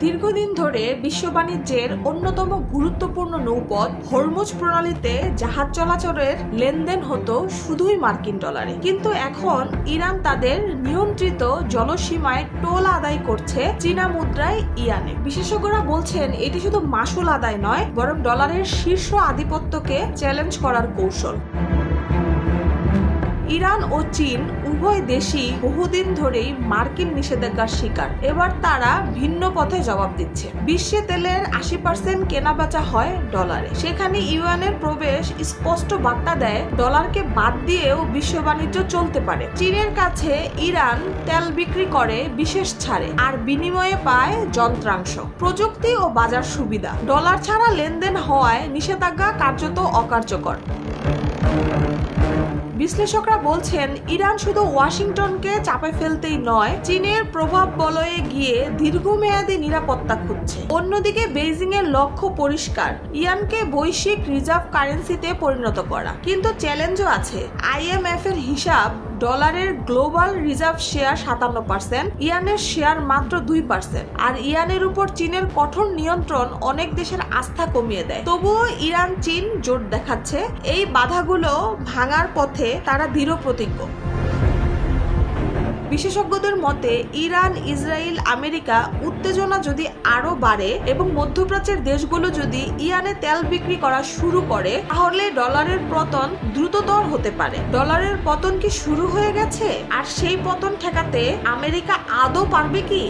দীর্ঘদিন ধরে বিশ্ব বাণিজ্যের অন্যতম গুরুত্বপূর্ণ নৌপথ হরমুজ প্রণালীতে জাহাজ চলাচলের লেনদেন হতো শুধুই মার্কিন ডলারে, কিন্তু এখন ইরান তাদের নিয়ন্ত্রিত জলসীমায় টোল আদায় করছে চীনা মুদ্রায় ইয়ানে। বিশেষজ্ঞরা বলছেন এটি শুধু মাসুল আদায় নয়, বরং ডলারের শীর্ষ আধিপত্যকে চ্যালেঞ্জ করার কৌশল। ইরান ও চীন উভয় দেশই বহুদিন ধরেই মার্কিন নিষেধাজ্ঞার শিকার। এবার তারা ভিন্ন পথে জবাব দিচ্ছে। বিশ্বে তেলের 80% কেনাবেচা হয় ডলারে, সেখানে ইউয়ানের প্রবেশ স্পষ্ট বার্তা দেয় ডলারকে বাদ দিয়েও বিশ্ব বাণিজ্য চলতে পারে। চীনের কাছে ইরান তেল বিক্রি করে বিশেষ ছাড়ে, আর বিনিময়ে পায় যন্ত্রাংশ, প্রযুক্তি ও বাজার সুবিধা। ডলার ছাড়া লেনদেন হওয়ায় নিষেধাজ্ঞা কার্যত অকার্যকর। বিশ্লেষকরা বলছেন ইরান শুধু ওয়াশিংটনকে চাপে ফেলতেই নয়, চীনের প্রভাব বলয়ে গিয়ে দীর্ঘমেয়াদী নিরাপত্তা খুঁজছে। অন্যদিকে বেইজিং এর লক্ষ্য পরিষ্কার, ইয়ানকে বৈশ্বিক রিজার্ভ কারেন্সিতে পরিণত করা। কিন্তু চ্যালেঞ্জও আছে। IMF এর হিসাব, ডলারের গ্লোবাল রিজার্ভ শেয়ার 57%, ইয়ানের শেয়ার মাত্র 2%, আর ইয়ানের উপর চীনের কঠোর নিয়ন্ত্রণ অনেক দেশের আস্থা কমিয়ে দেয়। তবুও ইরান চীন জোট দেখাচ্ছে। এই বাধাগুলো ভাঙার পথে তারা দৃঢ় প্রতিজ্ঞ। বিশেষজ্ঞদের মতে ইরান, ইসরায়েল, আমেরিকা উত্তেজনা যদি আরো বাড়ে এবং মধ্যপ্রাচ্যের দেশগুলো যদি ইরানে তেল বিক্রি করা শুরু করে, তাহলে ডলারের পতন দ্রুততর হতে পারে। ডলারের পতন কি শুরু হয়ে গেছে? আর সেই পতন ঠেকাতে আমেরিকা আদৌ পারবে কি?